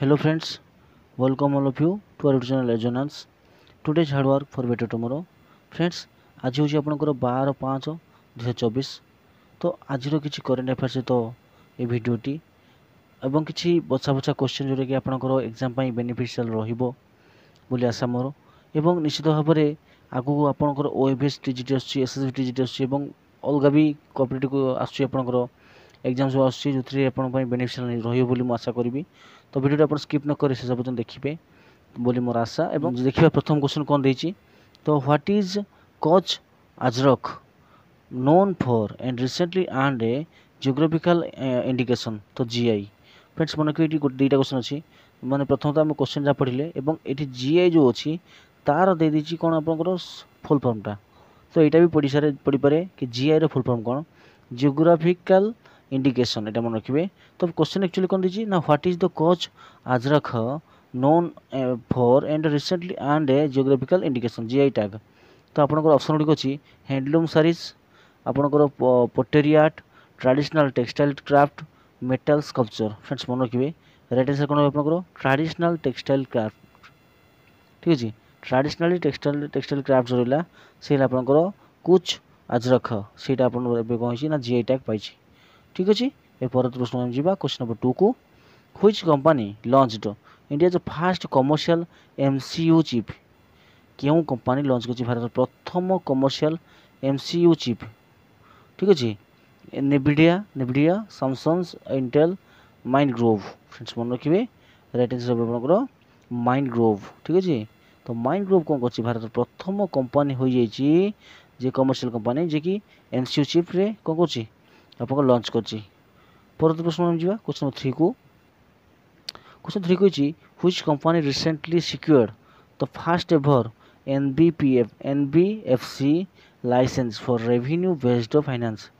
Hello friends, welcome all of you to our YouTube channel Resonance. Today's hard work for better tomorrow. Friends, आज हूँ आपंकर 12/5/2024 तो आज किसी करेन्ट अफेयर सहित ये भिडटी एवं किसी बछा बछा क्वेश्चन जोटा कि आपंकर एग्जाम बेनिफिशियल रही आशा मोर एवं निश्चित भाव में आगू आपंकर ओएफएस टीजीटी एसएसबी टीजीटी अलग भी कॉपरेटिव आसकर एग्जाम सब आसूँ जो बेनिफिशियल रही आशा करी तो भिडियो आप स्किप न कर शेष पर्यटन देखिए बोली मोर आशा एवं देखिए प्रथम क्वेश्चन कौन देती तो व्हाट इज कच Ajrak known for and recently earned a geographical indication तो जीआई फ्रेंड्स मन को ये दुईटा क्वेश्चन अच्छी माने प्रथम तो आम क्वेश्चन जहाँ पढ़ले और ये जीआई जो अच्छी तार दे दी कौन आप फुल फर्मटा तो यहाँ भी पढ़ी पारे कि जीआई रो फुल फर्म कौन जियोग्राफिकल इंडिकेशन यहाँ मन रखिए तो क्वेश्चन एक्चुअली कौन दी ना व्हाट इज द कच Ajrak known for and recently earned a geographical indication GI tag तो आपंकर ऑप्शन गुड़िक अच्छी हैंडलूम सारीज आपणकर pottery art traditional textile craft metal sculpture friends मन रखिए राइट आंसर कौन आपंकर ट्रेडिशनल टेक्सटाइल क्राफ्ट ठीक अच्छे ट्रेडिशनली टेक्सटाइल क्राफ्ट जो रहा से आपंकर कुछ अजरक से कौन ना जीआई टैग पाई ठीक अच्छे ए परवर्त प्रश्न जावा क्वेश्चन नंबर 2 को which company launched India fast commercial MCU chip क्यों कंपनी लॉन्च कर भारत प्रथम कमर्शियल एमसीयू चिप ठीक अच्छे नेविडिया सैमसंग इंटेल माइंडग्रोव फ्रेंड्स मन रखिए राइट आंसर आप माइंडग्रोव ठीक अच्छे तो माइंडग्रोव कौन कर भारत प्रथम कंपनी हो जे कमर्शियल कंपनी जे कि एमसीयू चिप रे कौन कर लॉन्च कर परवर्त प्रश्न जा क्वेश्चन नंबर 3 को क्वेश्चन 3 कही which company recently secured the first ever NBFC licence for revenue based finance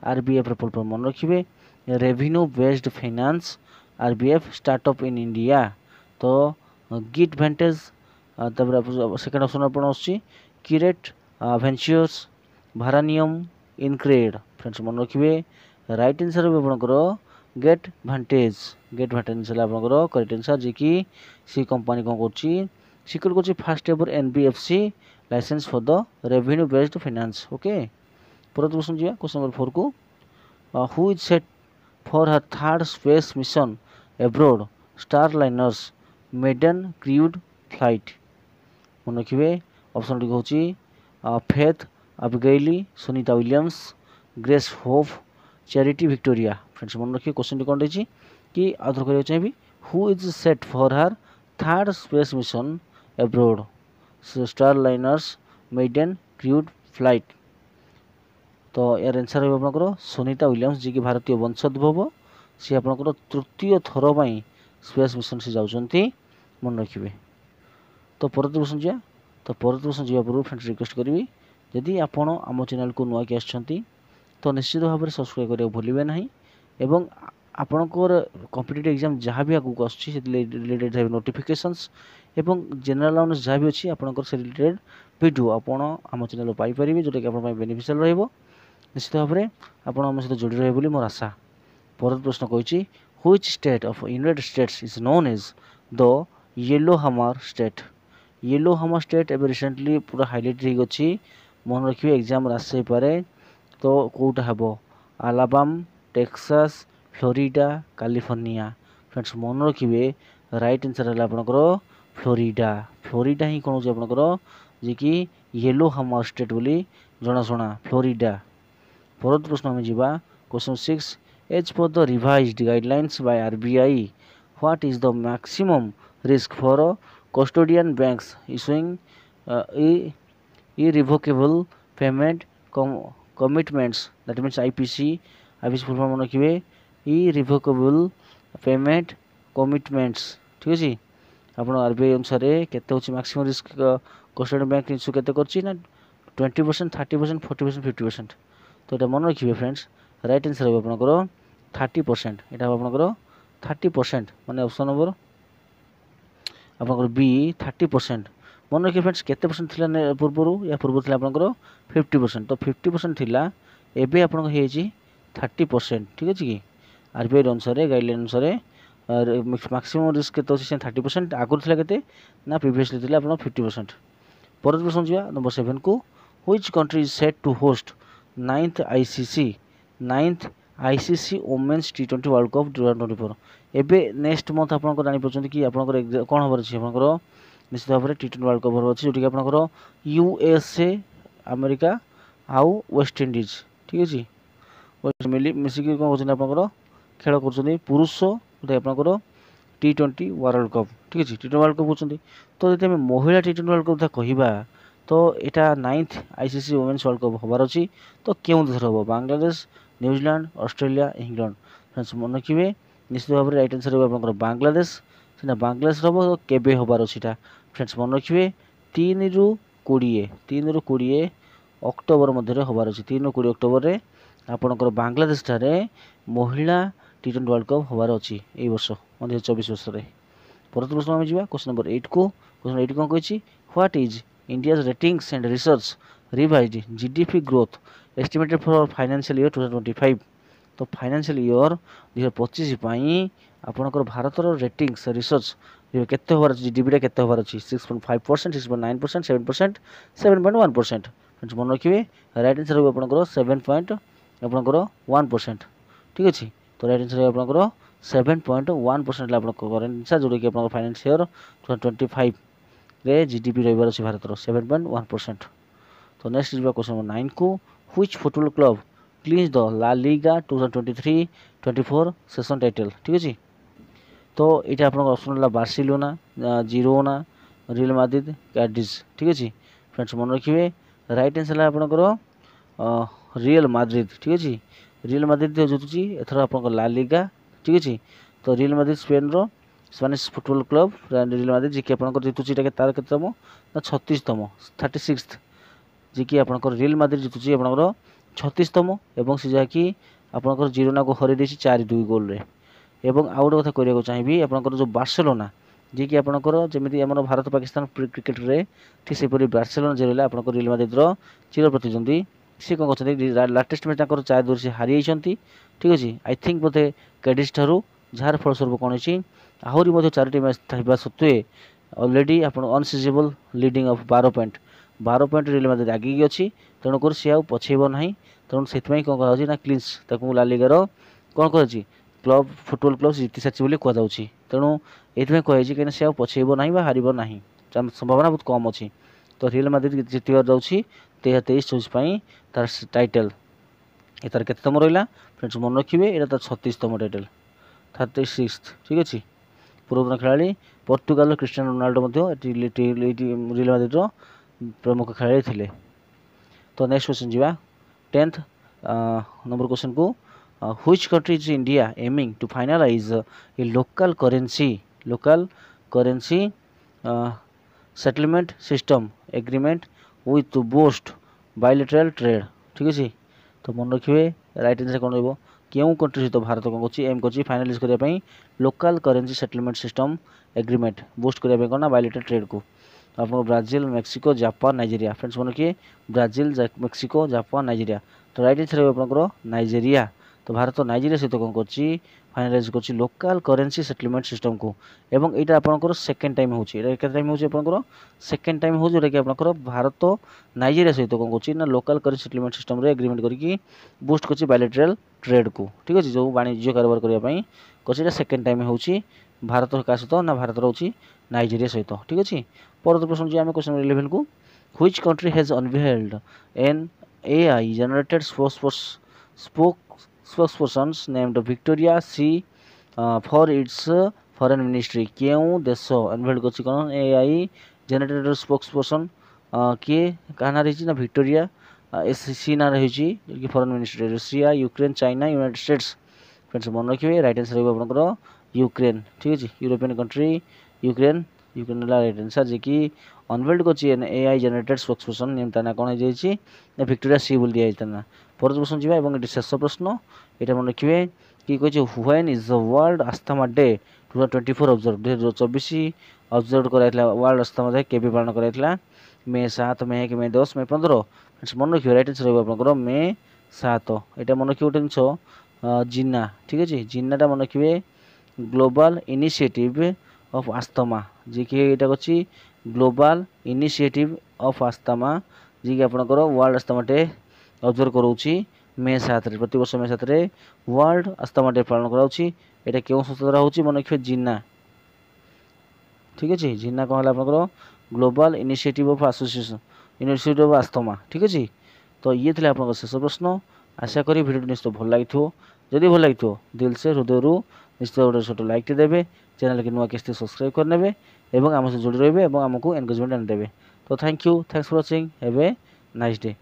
RBF full form मन रखिए revenue based finance RBF startup in India तो गिट भेंटेज सेकेंड ऑप्शन अपन किरेट वेंचर्स भारानियम इनक्रेड फ्रेंड्स मन रखिए right answer आपंकर GetVantage आपंकर correct answer जी कि सी कंपनी कौन कर सिक्योर कर fast ever NBFC licence for the revenue based finance okay परवर्त क्वेश्चन जी क्वेश्चन नंबर 4 को who is set for her third space mission abroad Starliner's maiden crewed flight मन रखिए ऑप्शन टी हूँ Faith Abigail Sunita Williams Grace Hope Charity Victoria friends मन रखिए question T कौन रही कि आउथर करा चाहिए who is set for her third space mission abroad Starliner's maiden crewed flight तो यार आंसर है आपंकर सुनीता विलियम्स जी की भारतीय वंशोद्भव सी आपंकर तृतीय थर पर स्पेस मिशन से जाऊँच मन रखिए तो परवर्त प्रश्न जा तो परवर्त प्रश्न जा पूर्व फ्रेंड्स रिक्वेस्ट करी जदि आपण आम चैनल को नुआ कि तो निश्चित भाव में सब्सक्राइब करने भूलें ना एवं आपणकर कॉम्पिटिटिव एग्जाम जहाँ भी आगू रिलेटेड नोटिफिकेशंस एवं जनरल अवेयरनेस जहाँ भी अच्छी आपंकर से रिलेटेड वीडियो आपण आम चैनल पाइपर जोटा कि आप बेनिफिशियल निश्चित भाव में आप आम सहित जोड़ी रहे मोर आशा परवर्त प्रश्न कही which state of United States is known as the Yellowhammer state एवं रिसेंटली पूरा हाइलाइट होगी मन रखिए एग्जाम आस पारे तो कौटा हे Alabama Texas Florida California friends मन रखिए राइट आंसर है आपंकर फ्लोरिडा ही कौन आपंकर जी कि येलो हमर स्टेट बोली जनाशुना फ्लोरिडा परवर्त प्रश्न आम जा question 6 as per the revised guidelines by RBI what is the maximum risk for custodian banks issuing irrevocable payment commitments that means IPC full form मन रखिए irrevocable payment commitments ठीक अच्छे आप आरबीआई अनुसार केते maximum risk custodian bank issue केते करछि ना 20% 30% 40% 50% तो ये मन रखिए फ्रेंड्स राइट आंसर है आपंकर 30% यहाँ आपंकर 30% माने ऑप्शन नंबर आपंकर बी 30% मन रखिए फ्रेंड्स केते परसेंट थिला पूर्व या पूर्व थिला आपंकर 50% तो 50% थिला एबे आपन 30% ठीक अच्छे कि आरबीआई अनुसार गाइडलाइन अनुसार मैक्सिमम रिस्क केते अछि 30% आगुर थिला केते ना प्रीवियसली थिला आपण 50%। परत प्रश्न जिवा नंबर 7 को which country is set to host 9th ICC women's टी20 वर्ल्ड कप 2024। एबे नेक्स्ट मंथ आपन जानि पछन कि आपन कोन हबर अछि आपन निश्चित भाव में टी20 वर्ल्ड कप हबर अछि जोटी आपन यूएसए अमेरिका आउ वेस्ट इंडीज ठीक अछि मिसिक कौन कर आप खेल कर पुरुष आप टी20 वर्ल्ड कप ठीक अच्छे टी20 वर्ल्ड कप होती तो जब आम महिला टी20 वर्ल्ड कप कथा तो यहाँ 9th ICC women's world cup हबार अच्छी तो क्यों देश हम Bangladesh New Zealand Australia England friends मन रखिए निश्चित भाव में राइट आंसर हो बांग्लादेश सीना बांग्लादेश हम तो केबे हबार अच्छी फ्रेंड्स मन रखिए 3 ରୁ 20 अक्टोबर मध्य हबार अच्छी 3 ରୁ 20 अक्टोबर में आपणकर बांग्लादेश ठारे महिला टी20 वर्ल्ड कप हबार अच्छी यही वर्ष 2024 वर्ष में। परत प्रश्न आम जा क्वेश्चन नंबर 8 को क्वेश्चन 8 कौन कही what is India's ratings and research revised GDP growth estimated for financial year 2025। तो फाइनेंशियल ईयर 2025 आपणकर भारतर रेटिंग्स रिसर्च केते हबार अच्छी जीडीपी केते हबार अच्छी 6.5% 6.9% 7% 7.1%। मन रखिए राइट आंसर हो आपंकर 7.1% ठीक अच्छे तो राइट आंसर आपंकर 7.1% आप करेंट आंसर जोटा कि आप फाइनेंशियल 2025 रे जीडीपी रही अच्छे भारत 7.1%। तो नेक्स्ट जी क्वेश्चन नंबर 9 को which football club clinched the La Liga 2023-24 session title ठीक अच्छे तो ये आप ऑप्शन है Barcelona Girona Real Madrid Cadiz ठीक अच्छे फ्रेंड्स मन रखिए राइट आंसर है आपंकर रियल माद्रिद ठीक अच्छे रियल माद्रिद जितुची एथर आप ला लीगा ठीक अच्छे तो रियल माद्रिद स्पेन रो Spanish football club Real Madrid जी आप जितुची तार केतम ना 36तम 36th जी कि आप रियल माद्रिद जितुची आप 36तम और सी जहाँकि आपंकर जिरोना को हर 4-2 गोल रे एवं आउ गोटे कथा कहना चाहिए आपंकर जो बार्सिलोना जी कि आपंकर जमी आम भारत पाकिस्तान क्रिकेट रे ठीक से बार्सिलोना जो आप रियल माद्रिद चिर प्रतिद्वंदी सी कौन कर लाटेस्ट मैच 4-2 से हारी जाती ठीक अच्छे आई थिंक बोधे कैडिज ठारू जार फलस्वरूप कौन अच्छी आहरी 4टी मैच था सत्वे अलरेडी आप अनसीजेबल leading of 12 point Real Madrid आगे अच्छी तेणुकर सी आउ पछेब ना तेणु से कौन करा क्लीन्स ला लीगार कौन कर क्लब फुटबॉल क्लब जीति सारी कहुच्छी तेणु ये कहुई कहीं सी पछेब ना हार ना संभावना बहुत कम अच्छी तो रियल माद्रिद जितबार जाऊँगी 23-24 तार टाइटल ये तार केतम रहा फ्रेंड्स मन रखिए ये तार 36तम टाइटल 36th ठीक अच्छे पूर्वतन खेला Portugal Cristiano Ronaldo Real Madrid प्रमुख खेलाड़ी थे। तो नेक्स्ट क्वेश्चन जी 10th नंबर क्वेश्चन को which country is India aiming to finalise a local currency settlement system agreement with to boost bilateral trade ठीक अच्छे तो मन रखिए राइट आंसर कौन रहा क्यों कंट्री सहित भारत कौन कर एम कर फाइनालाइज करने local currency settlement system agreement boost करने कौन ना बायलैटरल ट्रेड को आप Brazil Mexico Japan Nigeria friends मन रखिए ब्राजिल मेक्सिको जापान नाइजेरिया तो राइट आंसर है आप नाइजेरिया तो भारत नाइजेरिया सहित कौन कर फाइनालाइज कर लोकल करेंसी सेटलमेंट सिस्टम को एवं यहाँ आपंकर सेकेंड टाइम हो सेकेंड टाइम हो जोटा कि आपंकर भारत नाइजेरिया सहित कौन कर लोकल करेंसी सेटलमेंट सिस्टम रे एग्रीमेंट करके बूस्ट कर बायलैटरल ट्रेड को ठीक अच्छे जो वाणिज्य कारोबार करने कर सेकेंड टाइम हो भारत क्या सहित ना भारत रोचे नाइजेरिया सहित ठीक अच्छे परत प्रश्न जी आम क्वेश्चन नंबर 11 को which country has unveiled an AI generated spokespersons named Victoria C for its foreign ministry क्यों देश अनवेल्ड कर कौन एआई जनरेटेड स्पोक्सपर्सन किए क्या ना रही ना विक्टोरिया सी ना रही foreign ministry Russia Ukraine China United States friends मन रखिए राइट आंसर हो आप यूक्रेन ठीक अच्छे European country Ukraine right answer जी कि अनवेल्ड कर एआई जनरेटेड स्पोक्सपर्सन नेम ता ना कौन हो विक्टोरिया सी बोल दिया ना परत प्रश्न जी ये शेष प्रश्न यहाँ मन रखिए कि कही when is the world asthma day 2024 observe 2024 observe कराइला वर्ल्ड अस्थमा डे केबे पालन कराइला मे 7 मे 1 मे 10 मे 15 मन रखिए राइट आंसर हो आप मे 7 यहाँ मन रखिए गोटे जिन जिन्ना ठीक अच्छे जिन्नाटा मन रखिए ग्लोबल इनिशिएटिव ऑफ आस्थमा जी कि एटा अछि ग्लोबल इनिशिएटिव ऑफ आस्थमा जी कि आपनकर वर्ल्ड आस्थमा डे ऑब्जर्व करूची मे 7 रे प्रति वर्ष मे 7 रे वर्ल्ड आस्थमा डे पालन कराउची। एटा केउ संस्था द्वारा होची मन रखियो जिन्ना ठीक अछि जिन्ना कहला आपनकर global initiative of association initiative of asthma ठीक अछि। तो ये थिले आपनकर शेष प्रश्न आशा करी वीडियो निश्चित भल लागिथो जदि भल लागिथो दिल से हृदय निश्चित गोटे छोट लाइक देवे चैनल के नुआ किस्ती सब्सक्राइब करने एवं आम से जोड़ी रही एवं आमको एनगेजमेंट आनी देवे। तो thank you thanks for watching have a nice day.